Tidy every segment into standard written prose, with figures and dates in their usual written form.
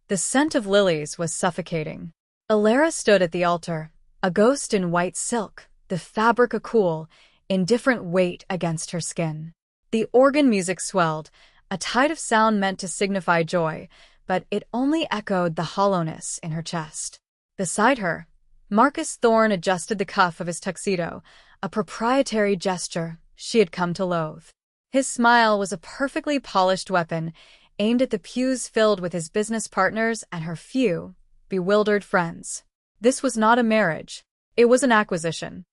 The scent of lilies was suffocating. Alara stood at the altar, a ghost in white silk, the fabric a cool, indifferent weight against her skin. The organ music swelled, a tide of sound meant to signify joy, but it only echoed the hollowness in her chest. Beside her, Marcus Thorne adjusted the cuff of his tuxedo, a proprietary gesture she had come to loathe. His smile was a perfectly polished weapon, aimed at the pews filled with his business partners and her few, bewildered friends. This was not a marriage. It was an acquisition.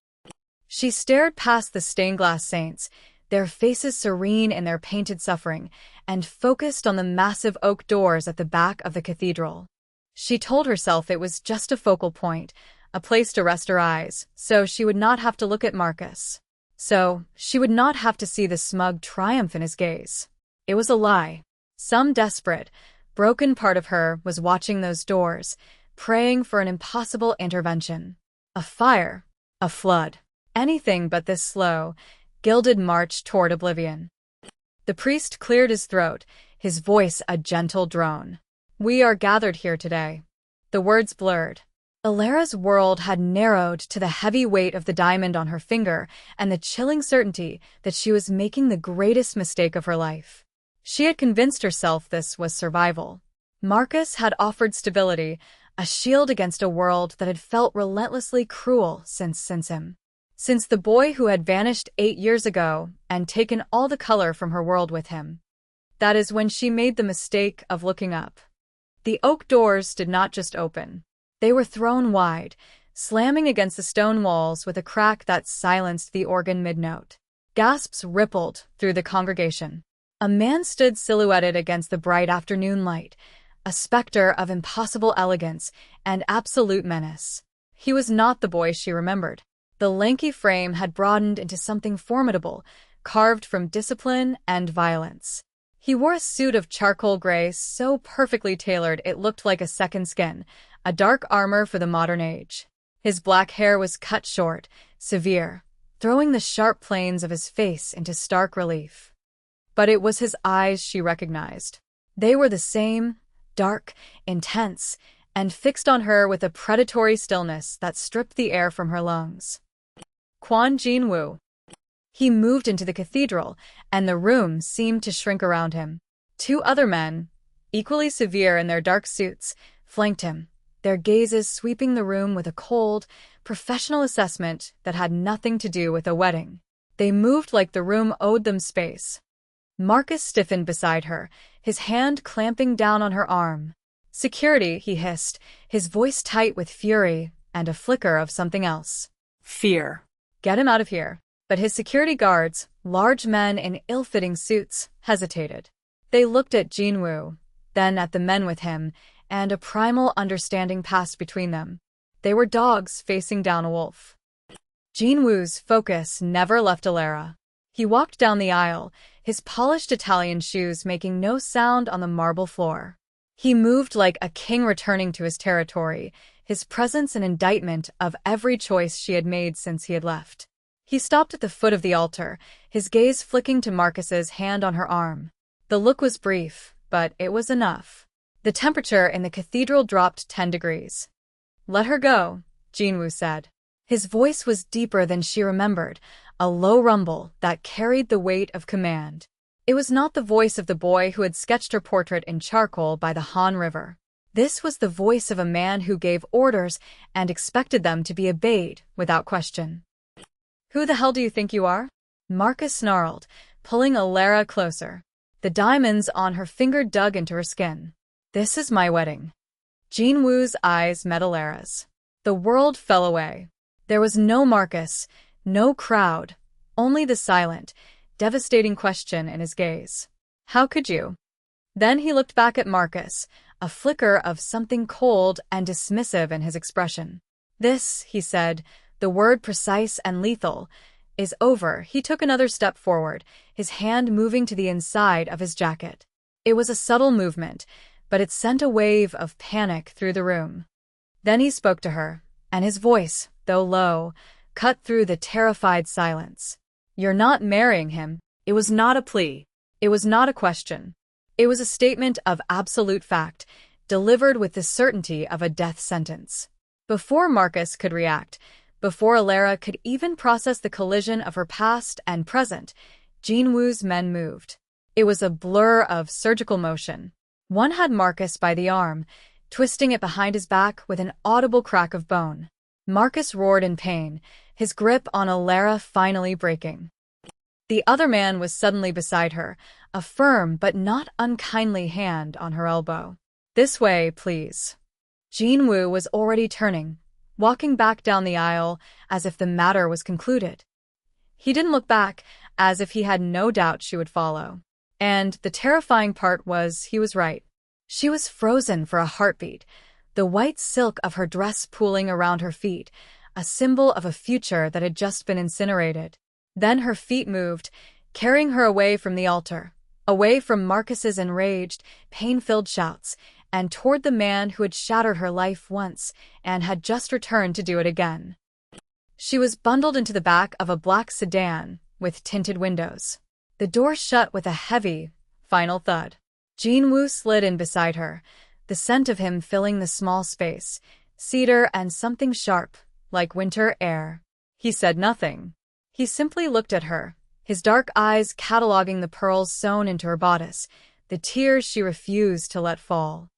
She stared past the stained-glass saints, their faces serene in their painted suffering, and focused on the massive oak doors at the back of the cathedral. She told herself it was just a focal point, a place to rest her eyes, so she would not have to look at Marcus. So she would not have to see the smug triumph in his gaze. It was a lie. Some desperate, broken part of her was watching those doors, praying for an impossible intervention. A fire, a flood, anything but this slow, gilded march toward oblivion. The priest cleared his throat, his voice a gentle drone. "We are gathered here today." The words blurred. Alara's world had narrowed to the heavy weight of the diamond on her finger and the chilling certainty that she was making the greatest mistake of her life. She had convinced herself this was survival. Marcus had offered stability, a shield against a world that had felt relentlessly cruel since him. Since the boy who had vanished 8 years ago and taken all the color from her world with him. That is when she made the mistake of looking up. The oak doors did not just open. They were thrown wide, slamming against the stone walls with a crack that silenced the organ mid-note. Gasps rippled through the congregation. A man stood silhouetted against the bright afternoon light, a specter of impossible elegance and absolute menace. He was not the boy she remembered. The lanky frame had broadened into something formidable, carved from discipline and violence. He wore a suit of charcoal gray so perfectly tailored it looked like a second skin, a dark armor for the modern age. His black hair was cut short, severe, throwing the sharp planes of his face into stark relief. But it was his eyes she recognized. They were the same, dark, intense, and fixed on her with a predatory stillness that stripped the air from her lungs. Kwon Jin-woo. He moved into the cathedral, and the room seemed to shrink around him. 2 other men, equally severe in their dark suits, flanked him, their gazes sweeping the room with a cold, professional assessment that had nothing to do with a wedding. They moved like the room owed them space. Marcus stiffened beside her, his hand clamping down on her arm. "Security," he hissed, his voice tight with fury and a flicker of something else. Fear. "Get him out of here." But his security guards, large men in ill-fitting suits, hesitated. They looked at Jin-woo, then at the men with him, and a primal understanding passed between them. They were dogs facing down a wolf. Jin-woo's focus never left Alara. He walked down the aisle, his polished Italian shoes making no sound on the marble floor. He moved like a king returning to his territory, his presence an indictment of every choice she had made since he had left. He stopped at the foot of the altar, his gaze flicking to Marcus's hand on her arm. The look was brief, but it was enough. The temperature in the cathedral dropped 10 degrees. "Let her go," Jin-woo said. His voice was deeper than she remembered, a low rumble that carried the weight of command. It was not the voice of the boy who had sketched her portrait in charcoal by the Han River. This was the voice of a man who gave orders and expected them to be obeyed without question. "Who the hell do you think you are?" Marcus snarled, pulling Alara closer. The diamonds on her finger dug into her skin. "This is my wedding." Jin-woo's eyes met Alara's. The world fell away. There was no Marcus, no crowd, only the silent, devastating question in his gaze. "How could you?" Then he looked back at Marcus, a flicker of something cold and dismissive in his expression. "This," he said, the word precise and lethal, "is over." He took another step forward, his hand moving to the inside of his jacket. It was a subtle movement, but it sent a wave of panic through the room. Then he spoke to her, and his voice, though low, cut through the terrified silence. "You're not marrying him." It was not a plea. It was not a question. It was a statement of absolute fact, delivered with the certainty of a death sentence. Before Marcus could react, before Alara could even process the collision of her past and present, Jinwoo's men moved. It was a blur of surgical motion. One had Marcus by the arm, twisting it behind his back with an audible crack of bone. Marcus roared in pain, his grip on Alara finally breaking. The other man was suddenly beside her, a firm but not unkindly hand on her elbow. "This way, please." Jinwoo was already turning, walking back down the aisle as if the matter was concluded. He didn't look back, as if he had no doubt she would follow. And the terrifying part was he was right. She was frozen for a heartbeat, the white silk of her dress pooling around her feet, a symbol of a future that had just been incinerated. Then her feet moved, carrying her away from the altar, away from Marcus's enraged, pain-filled shouts, and toward the man who had shattered her life once and had just returned to do it again. She was bundled into the back of a black sedan with tinted windows. The door shut with a heavy, final thud. Jinwoo slid in beside her, the scent of him filling the small space, cedar and something sharp, like winter air. He said nothing. He simply looked at her, his dark eyes cataloging the pearls sewn into her bodice, the tears she refused to let fall.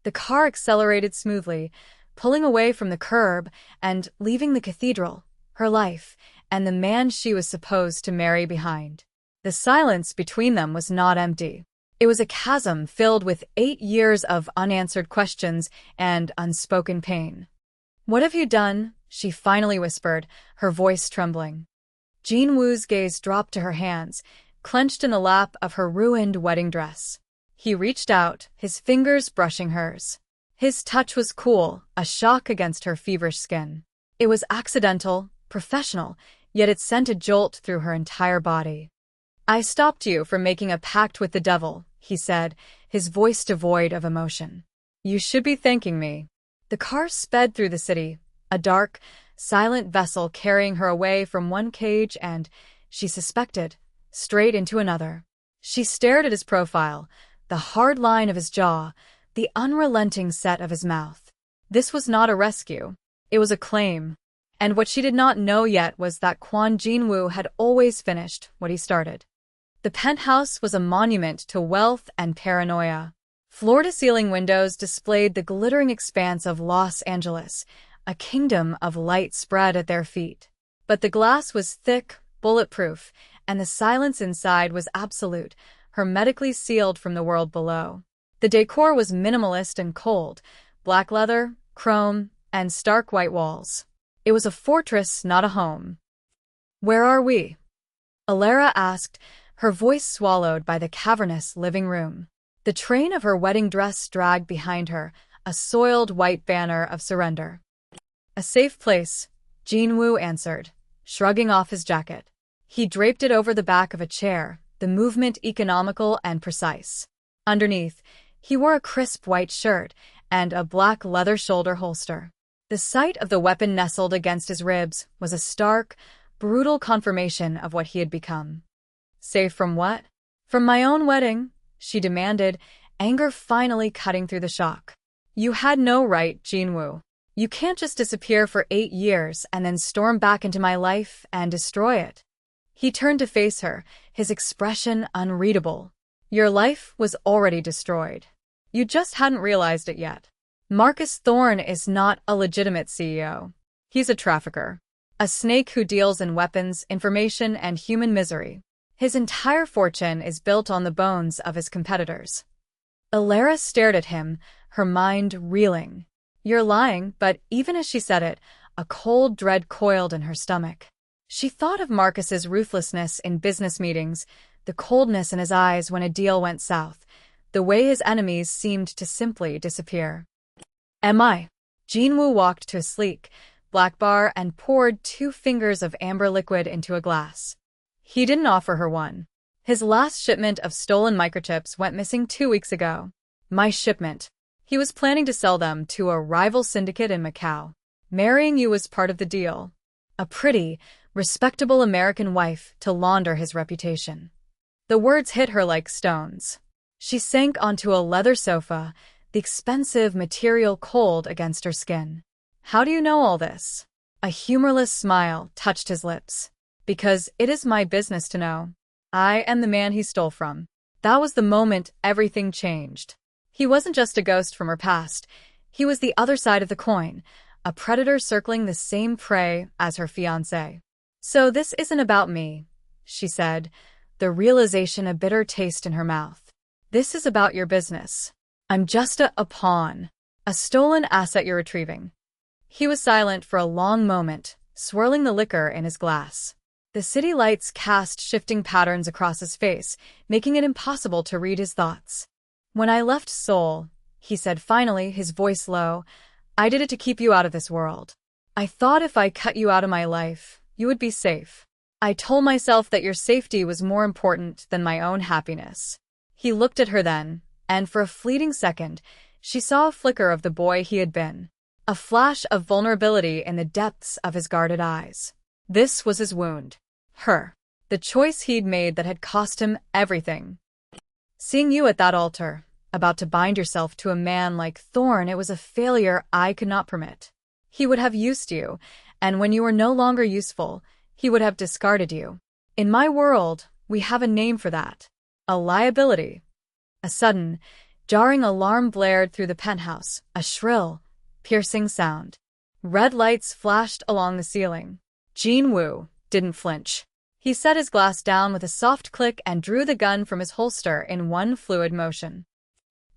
The car accelerated smoothly, pulling away from the curb and leaving the cathedral, her life, and the man she was supposed to marry behind. The silence between them was not empty. It was a chasm filled with 8 years of unanswered questions and unspoken pain. "What have you done?" she finally whispered, her voice trembling. Jinwoo's gaze dropped to her hands, clenched in the lap of her ruined wedding dress. He reached out, his fingers brushing hers. His touch was cool, a shock against her feverish skin. It was accidental, professional, yet it sent a jolt through her entire body. "I stopped you from making a pact with the devil," he said, his voice devoid of emotion. "You should be thanking me." The car sped through the city, a dark, silent vessel carrying her away from one cage and, she suspected, straight into another. She stared at his profile, the hard line of his jaw, the unrelenting set of his mouth. This was not a rescue. It was a claim. And what she did not know yet was that Kwon Jinwoo had always finished what he started. The penthouse was a monument to wealth and paranoia. Floor-to-ceiling windows displayed the glittering expanse of Los Angeles, a kingdom of light spread at their feet. But the glass was thick, bulletproof, and the silence inside was absolute, hermetically sealed from the world below. The decor was minimalist and cold, black leather, chrome, and stark white walls. It was a fortress, not a home. "Where are we?" Alara asked, her voice swallowed by the cavernous living room. The train of her wedding dress dragged behind her, a soiled white banner of surrender. "A safe place," Jinwoo answered, shrugging off his jacket. He draped it over the back of a chair, the movement economical and precise. Underneath, he wore a crisp white shirt and a black leather shoulder holster. The sight of the weapon nestled against his ribs was a stark, brutal confirmation of what he had become. "Safe from what?" "From my own wedding," she demanded, anger finally cutting through the shock. "You had no right, Jinwoo. You can't just disappear for 8 years and then storm back into my life and destroy it." He turned to face her, his expression unreadable. "Your life was already destroyed. You just hadn't realized it yet. Marcus Thorne is not a legitimate CEO. He's a trafficker. A snake who deals in weapons, information, and human misery. His entire fortune is built on the bones of his competitors." Alara stared at him, her mind reeling. "You're lying," but even as she said it, a cold dread coiled in her stomach. She thought of Marcus's ruthlessness in business meetings, the coldness in his eyes when a deal went south, the way his enemies seemed to simply disappear. "Am I?" Jinwoo walked to a sleek, black bar and poured 2 fingers of amber liquid into a glass. He didn't offer her one. His last shipment of stolen microchips went missing 2 weeks ago. My shipment. He was planning to sell them to a rival syndicate in Macau. Marrying you was part of the deal. A pretty, respectable American wife to launder his reputation. The words hit her like stones. She sank onto a leather sofa, the expensive material cold against her skin. "How do you know all this?" A humorless smile touched his lips. "Because it is my business to know. I am the man he stole from." That was the moment everything changed. He wasn't just a ghost from her past. He was the other side of the coin, a predator circling the same prey as her fiancé. "So this isn't about me," she said, the realization a bitter taste in her mouth. "This is about your business. I'm just a pawn, a stolen asset you're retrieving." He was silent for a long moment, swirling the liquor in his glass. The city lights cast shifting patterns across his face, making it impossible to read his thoughts. "When I left Seoul," he said finally, his voice low, "I did it to keep you out of this world. I thought if I cut you out of my life, you would be safe. I told myself that your safety was more important than my own happiness." He looked at her then, and for a fleeting second, she saw a flicker of the boy he had been. A flash of vulnerability in the depths of his guarded eyes. This was his wound. Her. The choice he'd made that had cost him everything. "Seeing you at that altar, about to bind yourself to a man like Thorne, it was a failure I could not permit. He would have used you, and when you were no longer useful, he would have discarded you. In my world, we have a name for that. A liability." A sudden, jarring alarm blared through the penthouse, a shrill, piercing sound. Red lights flashed along the ceiling. Jin-woo didn't flinch. He set his glass down with a soft click and drew the gun from his holster in one fluid motion.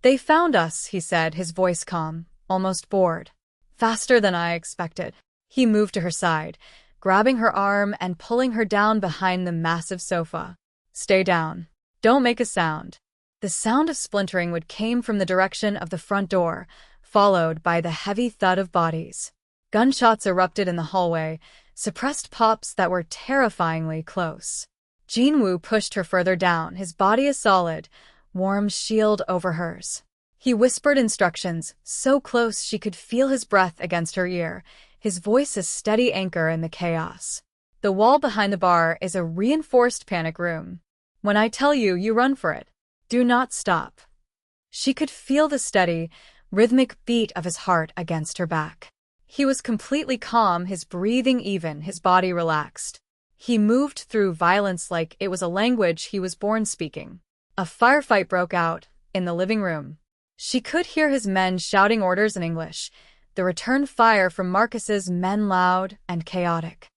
"They found us," he said, his voice calm, almost bored. "Faster than I expected." He moved to her side, grabbing her arm and pulling her down behind the massive sofa. "Stay down. Don't make a sound." The sound of splintering wood came from the direction of the front door, followed by the heavy thud of bodies. Gunshots erupted in the hallway, suppressed pops that were terrifyingly close. Jin-woo pushed her further down, his body a solid, warm shield over hers. He whispered instructions, so close she could feel his breath against her ear, his voice a steady anchor in the chaos. "The wall behind the bar is a reinforced panic room. When I tell you, you run for it. Do not stop." She could feel the steady, rhythmic beat of his heart against her back. He was completely calm, his breathing even, his body relaxed. He moved through violence like it was a language he was born speaking. A firefight broke out in the living room. She could hear his men shouting orders in English, the return fire from Marcus's men loud and chaotic.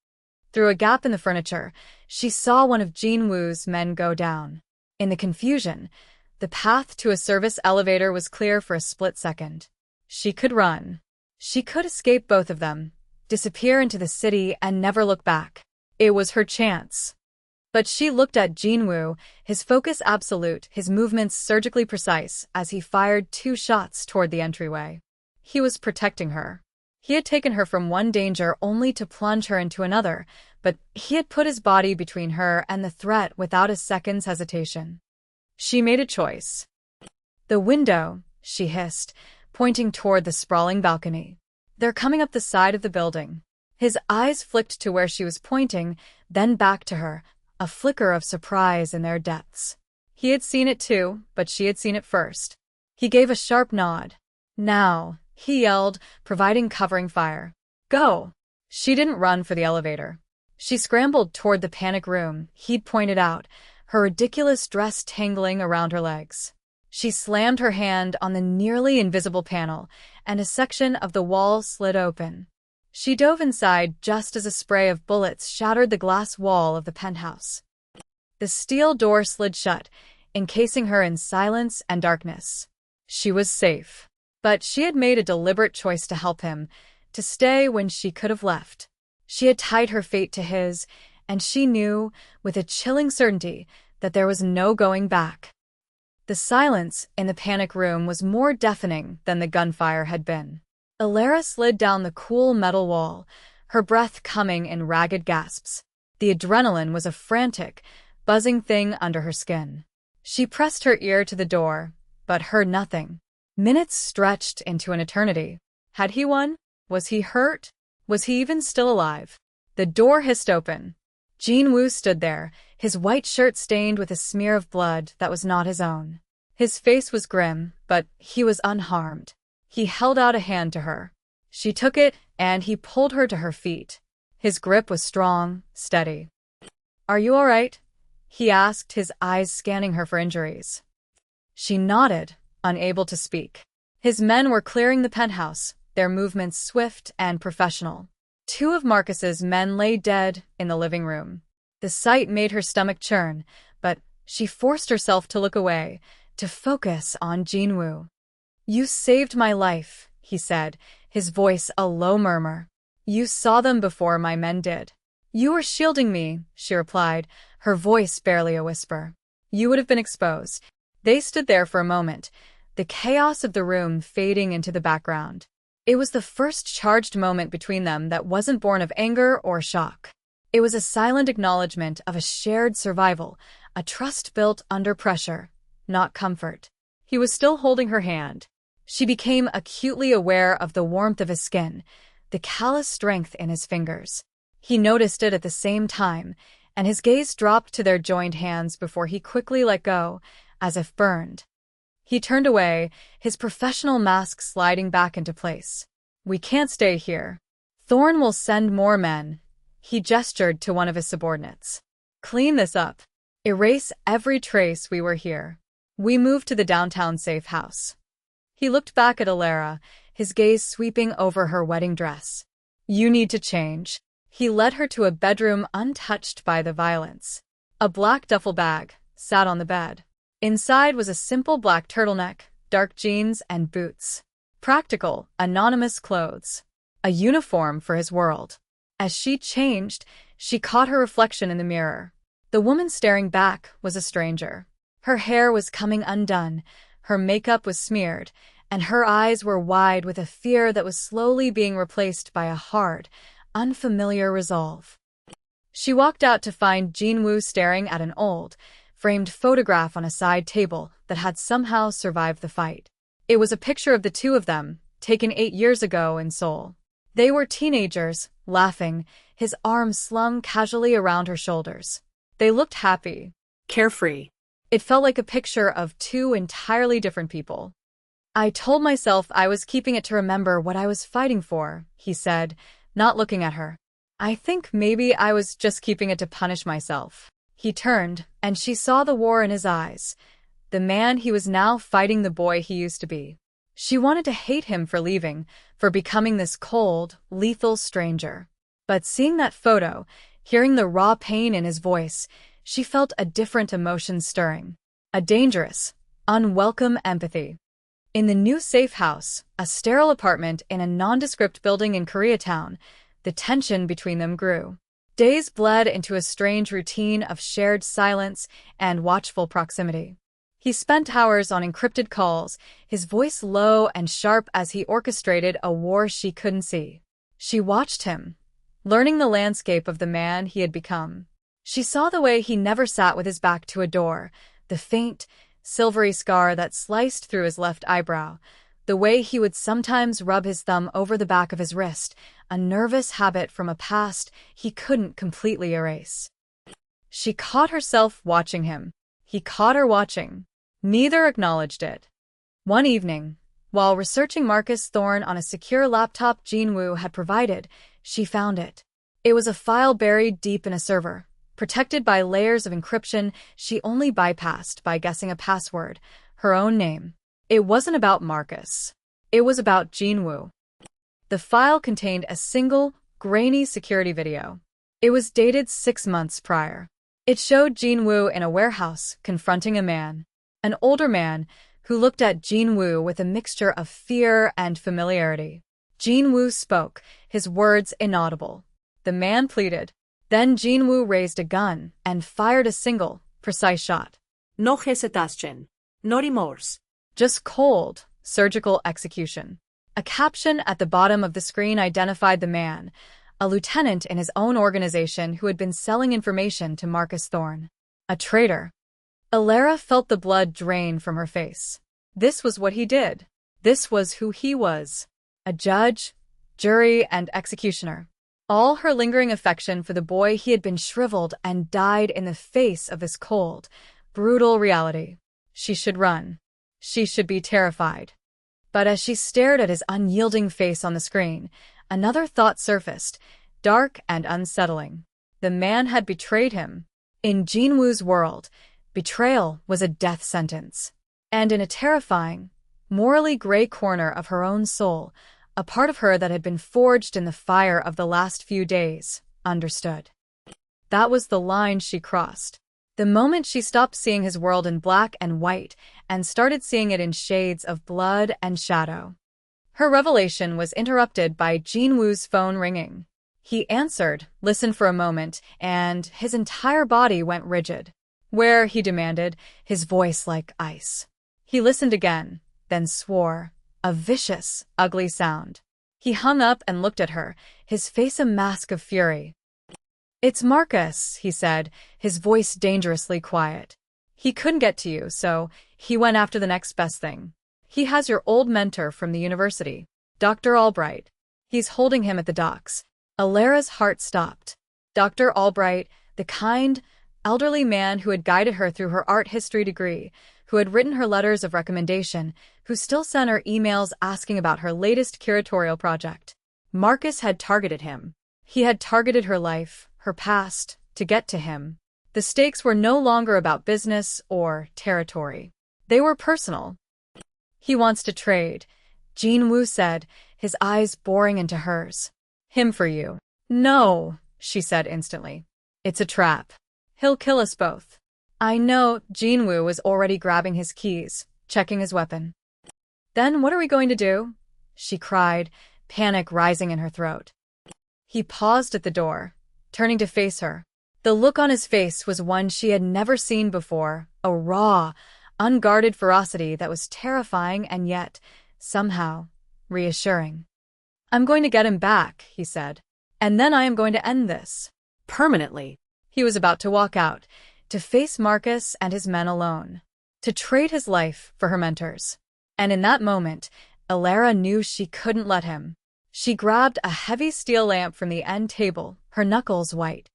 Through a gap in the furniture, she saw one of Jin-woo's men go down. In the confusion, the path to a service elevator was clear for a split second. She could run. She could escape both of them, disappear into the city and never look back. It was her chance. But she looked at Jin-woo, his focus absolute, his movements surgically precise, as he fired 2 shots toward the entryway. He was protecting her. He had taken her from one danger only to plunge her into another, but he had put his body between her and the threat without a second's hesitation. She made a choice. "The window," she hissed, pointing toward the sprawling balcony. "They're coming up the side of the building." His eyes flicked to where she was pointing, then back to her, a flicker of surprise in their depths. He had seen it too, but she had seen it first. He gave a sharp nod. "Now," he yelled, providing covering fire. "Go!" She didn't run for the elevator. She scrambled toward the panic room he'd pointed out, her ridiculous dress tangling around her legs. She slammed her hand on the nearly invisible panel, and a section of the wall slid open. She dove inside just as a spray of bullets shattered the glass wall of the penthouse. The steel door slid shut, encasing her in silence and darkness. She was safe. But she had made a deliberate choice to help him, to stay when she could have left. She had tied her fate to his, and she knew, with a chilling certainty, that there was no going back. The silence in the panic room was more deafening than the gunfire had been. Alara slid down the cool metal wall, her breath coming in ragged gasps. The adrenaline was a frantic, buzzing thing under her skin. She pressed her ear to the door, but heard nothing. Minutes stretched into an eternity. Had he won? Was he hurt? Was he even still alive? The door hissed open. Jin-woo stood there, his white shirt stained with a smear of blood that was not his own. His face was grim, but he was unharmed. He held out a hand to her. She took it, and he pulled her to her feet. His grip was strong, steady. "Are you all right?" he asked, his eyes scanning her for injuries. She nodded, unable to speak. His men were clearing the penthouse, their movements swift and professional. Two of Marcus's men lay dead in the living room. The sight made her stomach churn, but she forced herself to look away, to focus on Jinwoo. "You saved my life," he said, his voice a low murmur. "You saw them before my men did." "You were shielding me," she replied, her voice barely a whisper. "You would have been exposed." They stood there for a moment, the chaos of the room fading into the background. It was the first charged moment between them that wasn't born of anger or shock. It was a silent acknowledgement of a shared survival, a trust built under pressure, not comfort. He was still holding her hand. She became acutely aware of the warmth of his skin, the callous strength in his fingers. He noticed it at the same time, and his gaze dropped to their joined hands before he quickly let go, as if burned. He turned away, his professional mask sliding back into place. "We can't stay here. Thorn will send more men." He gestured to one of his subordinates. "Clean this up. Erase every trace we were here. We moved to the downtown safe house." He looked back at Alara, his gaze sweeping over her wedding dress. "You need to change." He led her to a bedroom untouched by the violence. A black duffel bag sat on the bed. Inside was a simple black turtleneck, dark jeans, and boots. Practical, anonymous clothes. A uniform for his world. As she changed, she caught her reflection in the mirror. The woman staring back was a stranger. Her hair was coming undone, her makeup was smeared, and her eyes were wide with a fear that was slowly being replaced by a hard, unfamiliar resolve. She walked out to find Jinwoo staring at an old, framed photograph on a side table that had somehow survived the fight. It was a picture of the two of them, taken 8 years ago in Seoul. They were teenagers, laughing, his arms slung casually around her shoulders. They looked happy, carefree. It felt like a picture of two entirely different people. "I told myself I was keeping it to remember what I was fighting for," he said, not looking at her. "I think maybe I was just keeping it to punish myself." He turned, and she saw the war in his eyes. The man he was now fighting, the boy he used to be. She wanted to hate him for leaving, for becoming this cold, lethal stranger. But seeing that photo, hearing the raw pain in his voice, she felt a different emotion stirring. A dangerous, unwelcome empathy. In the new safe house, a sterile apartment in a nondescript building in Koreatown, the tension between them grew. Days bled into a strange routine of shared silence and watchful proximity. He spent hours on encrypted calls, his voice low and sharp as he orchestrated a war she couldn't see. She watched him, learning the landscape of the man he had become. She saw the way he never sat with his back to a door, the faint, silvery scar that sliced through his left eyebrow, the way he would sometimes rub his thumb over the back of his wrist, a nervous habit from a past he couldn't completely erase. She caught herself watching him. He caught her watching. Neither acknowledged it. One evening, while researching Marcus Thorne on a secure laptop Jinwoo had provided, she found it. It was a file buried deep in a server, protected by layers of encryption she only bypassed by guessing a password, her own name. It wasn't about Marcus. It was about Jinwoo. The file contained a single, grainy security video. It was dated 6 months prior. It showed Jinwoo in a warehouse confronting a man, an older man who looked at Jinwoo with a mixture of fear and familiarity. Jinwoo spoke, his words inaudible. The man pleaded. Then Jinwoo raised a gun and fired a single, precise shot. No hesitation. No remorse. Just cold, surgical execution. A caption at the bottom of the screen identified the man, a lieutenant in his own organization who had been selling information to Marcus Thorne. A traitor. Alara felt the blood drain from her face. This was what he did. This was who he was. A judge, jury, and executioner. All her lingering affection for the boy he had been shriveled and died in the face of this cold, brutal reality. She should run. She should be terrified. But as she stared at his unyielding face on the screen, another thought surfaced, dark and unsettling. The man had betrayed him. In Jinwoo's world, betrayal was a death sentence. And in a terrifying, morally gray corner of her own soul, a part of her that had been forged in the fire of the last few days, understood. That was the line she crossed. The moment she stopped seeing his world in black and white and started seeing it in shades of blood and shadow. Her revelation was interrupted by Jinwoo's phone ringing. He answered, listened for a moment, and his entire body went rigid. "Where?" he demanded, his voice like ice. He listened again, then swore, a vicious, ugly sound. He hung up and looked at her, his face a mask of fury. "It's Marcus," he said, his voice dangerously quiet. "He couldn't get to you, so he went after the next best thing. He has your old mentor from the university, Dr. Albright. He's holding him at the docks." Alara's heart stopped. Dr. Albright, the kind, elderly man who had guided her through her art history degree, who had written her letters of recommendation, who still sent her emails asking about her latest curatorial project. Marcus had targeted him. He had targeted her life, her past, to get to him. The stakes were no longer about business or territory. They were personal. "He wants to trade," Jinwoo said, his eyes boring into hers. "Him for you." "No," she said instantly. "It's a trap. He'll kill us both." "I know." Jinwoo was already grabbing his keys, checking his weapon. "Then what are we going to do?" she cried, panic rising in her throat. He paused at the door, turning to face her. The look on his face was one she had never seen before, a raw, unguarded ferocity that was terrifying and yet, somehow, reassuring. "I'm going to get him back," he said. "And then I am going to end this. Permanently." He was about to walk out, to face Marcus and his men alone, to trade his life for her mentor's. And in that moment, Alara knew she couldn't let him. She grabbed a heavy steel lamp from the end table, her knuckles white.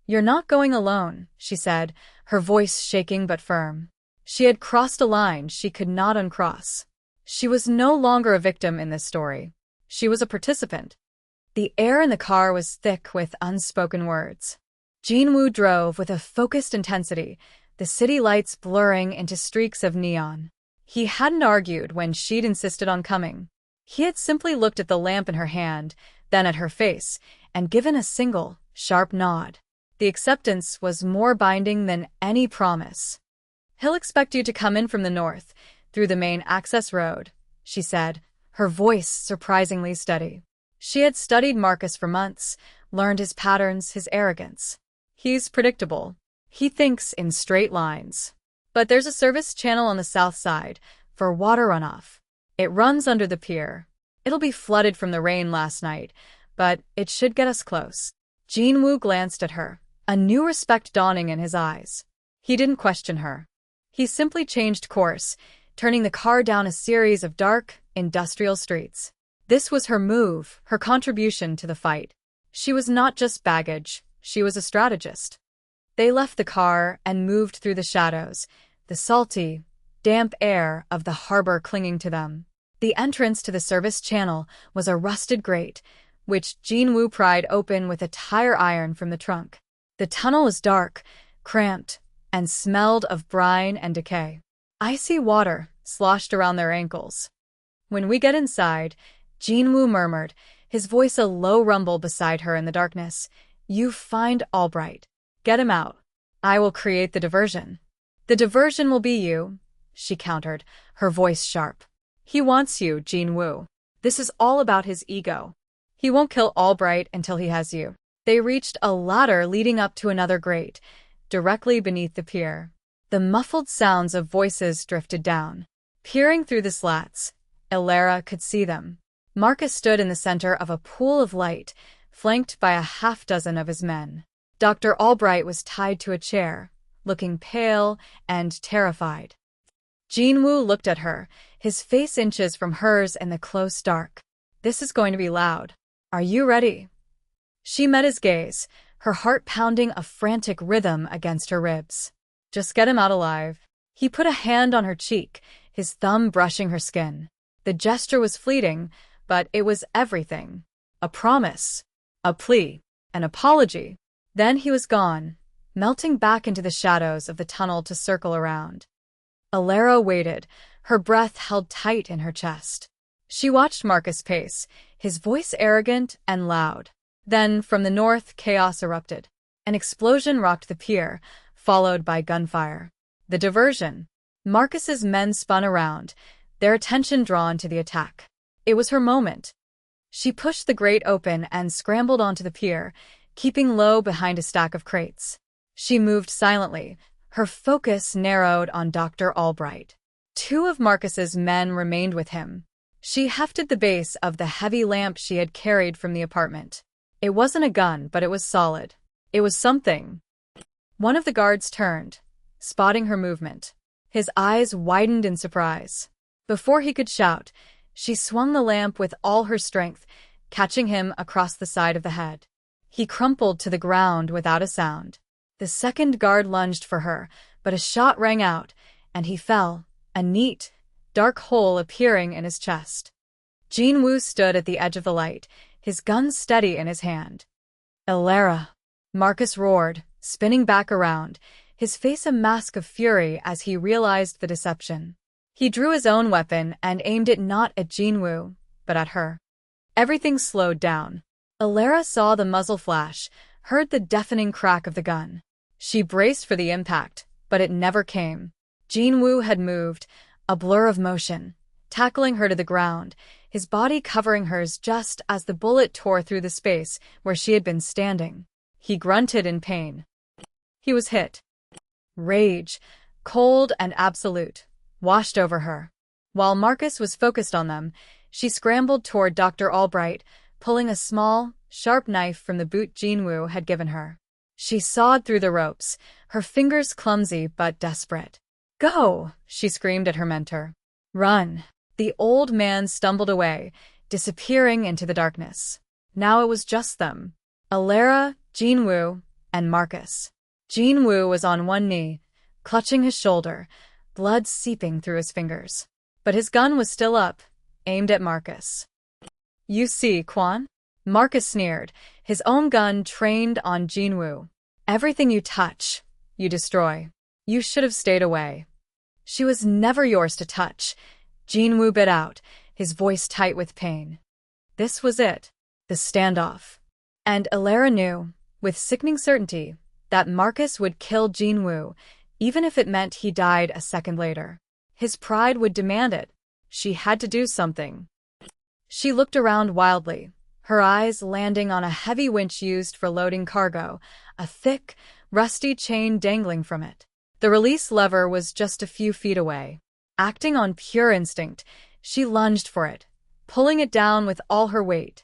"You're not going alone," she said, her voice shaking but firm. She had crossed a line she could not uncross. She was no longer a victim in this story. She was a participant. The air in the car was thick with unspoken words. Jinwoo drove with a focused intensity, the city lights blurring into streaks of neon. He hadn't argued when she'd insisted on coming. He had simply looked at the lamp in her hand, then at her face, and given a single, sharp nod. The acceptance was more binding than any promise. "He'll expect you to come in from the north, through the main access road," she said, her voice surprisingly steady. She had studied Marcus for months, learned his patterns, his arrogance. He's predictable. He thinks in straight lines. But there's a service channel on the south side, for water runoff. It runs under the pier. It'll be flooded from the rain last night, but it should get us close. Jinwoo glanced at her, a new respect dawning in his eyes. He didn't question her. He simply changed course, turning the car down a series of dark, industrial streets. This was her move, her contribution to the fight. She was not just baggage, she was a strategist. They left the car and moved through the shadows, the salty, damp air of the harbor clinging to them. The entrance to the service channel was a rusted grate, which Jinwoo pried open with a tire iron from the trunk. The tunnel was dark, cramped, and smelled of brine and decay. Icy water sloshed around their ankles. "When we get inside," Jinwoo murmured, his voice a low rumble beside her in the darkness, "you find Albright. Get him out. I will create the diversion." "The diversion will be you," she countered, her voice sharp. "He wants you, Jinwoo. This is all about his ego. He won't kill Albright until he has you." They reached a ladder leading up to another grate, directly beneath the pier. The muffled sounds of voices drifted down. Peering through the slats, Alara could see them. Marcus stood in the center of a pool of light, flanked by a half-dozen of his men. Dr. Albright was tied to a chair, looking pale and terrified. Jinwoo looked at her, his face inches from hers in the close dark. "This is going to be loud. Are you ready?" She met his gaze, her heart pounding a frantic rhythm against her ribs. "Just get him out alive." He put a hand on her cheek, his thumb brushing her skin. The gesture was fleeting, but it was everything. A promise, a plea, an apology. Then he was gone, melting back into the shadows of the tunnel to circle around. Alara waited, her breath held tight in her chest. She watched Marcus pace, his voice arrogant and loud. Then, from the north, chaos erupted. An explosion rocked the pier, followed by gunfire. The diversion. Marcus's men spun around, their attention drawn to the attack. It was her moment. She pushed the grate open and scrambled onto the pier, keeping low behind a stack of crates. She moved silently, her focus narrowed on Dr. Albright. 2 of Marcus's men remained with him. She hefted the base of the heavy lamp she had carried from the apartment. It wasn't a gun, but it was solid. It was something. One of the guards turned, spotting her movement. His eyes widened in surprise. Before he could shout, she swung the lamp with all her strength, catching him across the side of the head. He crumpled to the ground without a sound. The second guard lunged for her, but a shot rang out, and he fell, a neat, dark hole appearing in his chest. Jin-woo stood at the edge of the light, his gun steady in his hand. "Alara!" Marcus roared, spinning back around, his face a mask of fury as he realized the deception. He drew his own weapon and aimed it not at Jin-woo, but at her. Everything slowed down. Alara saw the muzzle flash, heard the deafening crack of the gun. She braced for the impact, but it never came. Jin-woo had moved, a blur of motion, tackling her to the ground, his body covering hers just as the bullet tore through the space where she had been standing. He grunted in pain. He was hit. Rage, cold and absolute, washed over her. While Marcus was focused on them, she scrambled toward Dr. Albright, pulling a small, sharp knife from the boot Jin-woo had given her. She sawed through the ropes, her fingers clumsy but desperate. "Go!" she screamed at her mentor. "Run!" The old man stumbled away, disappearing into the darkness. Now it was just them. Alara, Jin-woo, and Marcus. Jin-woo was on one knee, clutching his shoulder, blood seeping through his fingers. But his gun was still up, aimed at Marcus. "You see, Kwan?" Marcus sneered, his own gun trained on Jin-woo. "Everything you touch, you destroy. You should have stayed away." "She was never yours to touch," Jin-woo bit out, his voice tight with pain. This was it, the standoff. And Alara knew, with sickening certainty, that Marcus would kill Jin-woo, even if it meant he died a second later. His pride would demand it. She had to do something. She looked around wildly, her eyes landing on a heavy winch used for loading cargo, a thick, rusty chain dangling from it. The release lever was just a few feet away. Acting on pure instinct, she lunged for it, pulling it down with all her weight.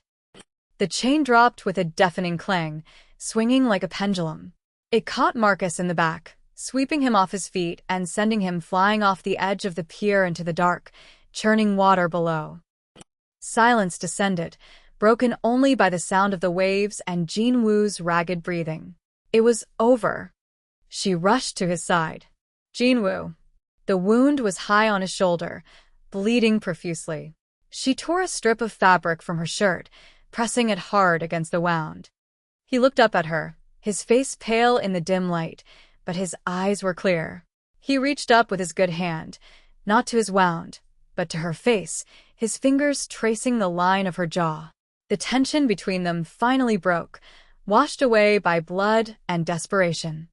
The chain dropped with a deafening clang, swinging like a pendulum. It caught Marcus in the back, sweeping him off his feet and sending him flying off the edge of the pier into the dark, churning water below. Silence descended, broken only by the sound of the waves and Jin-woo's ragged breathing. It was over. She rushed to his side. "Jin-woo." The wound was high on his shoulder, bleeding profusely. She tore a strip of fabric from her shirt, pressing it hard against the wound. He looked up at her, his face pale in the dim light, but his eyes were clear. He reached up with his good hand, not to his wound, but to her face, his fingers tracing the line of her jaw. The tension between them finally broke, washed away by blood and desperation.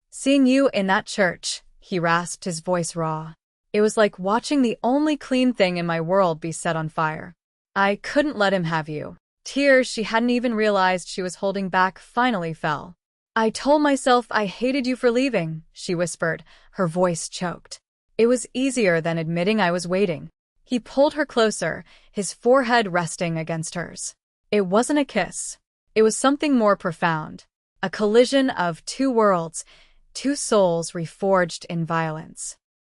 "Seeing you in that church," he rasped, his voice raw. "It was like watching the only clean thing in my world be set on fire. I couldn't let him have you." Tears she hadn't even realized she was holding back finally fell. "I told myself I hated you for leaving," she whispered, her voice choked. "It was easier than admitting I was waiting." He pulled her closer, his forehead resting against hers. It wasn't a kiss. It was something more profound. A collision of 2 worlds, 2 souls reforged in violence.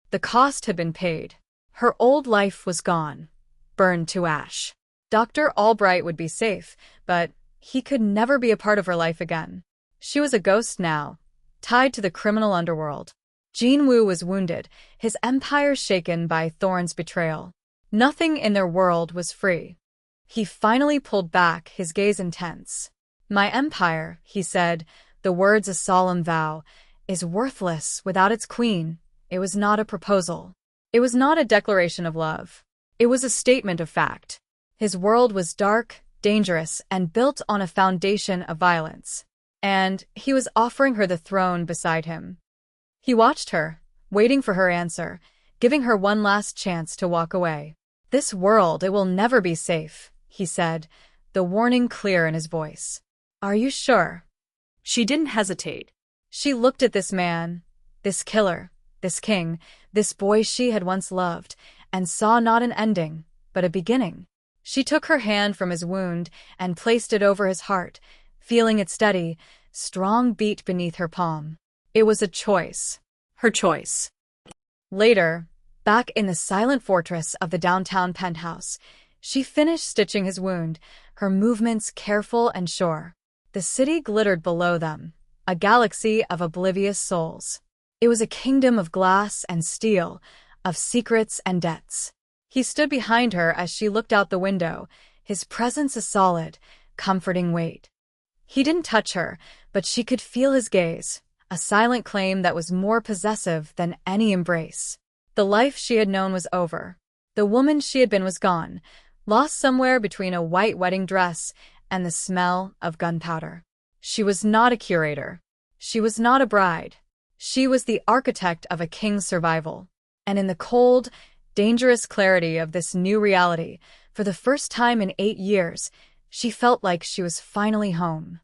The cost had been paid. Her old life was gone, burned to ash. Dr. Albright would be safe, but he could never be a part of her life again. She was a ghost now, tied to the criminal underworld. Jinwoo was wounded, his empire shaken by Thorn's betrayal. Nothing in their world was free. He finally pulled back, his gaze intense. My empire, he said, the words a solemn vow, is worthless without its queen. It was not a proposal. It was not a declaration of love. It was a statement of fact. His world was dark, dangerous, and built on a foundation of violence. And he was offering her the throne beside him. He watched her, waiting for her answer, giving her one last chance to walk away. This world, it will never be safe, he said, the warning clear in his voice. Are you sure? She didn't hesitate. She looked at this man, this killer, this king, this boy she had once loved, and saw not an ending, but a beginning. She took her hand from his wound and placed it over his heart, feeling its steady, strong beat beneath her palm. It was a choice. Her choice. Later, back in the silent fortress of the downtown penthouse, she finished stitching his wound, her movements careful and sure. The city glittered below them, a galaxy of oblivious souls. It was a kingdom of glass and steel, of secrets and debts. He stood behind her as she looked out the window, his presence a solid, comforting weight. He didn't touch her, but she could feel his gaze, a silent claim that was more possessive than any embrace. The life she had known was over. The woman she had been was gone, lost somewhere between a white wedding dress and the smell of gunpowder. She was not a curator. She was not a bride. She was the architect of a king's survival. And in the cold, dangerous clarity of this new reality, for the first time in 8 years, she felt like she was finally home.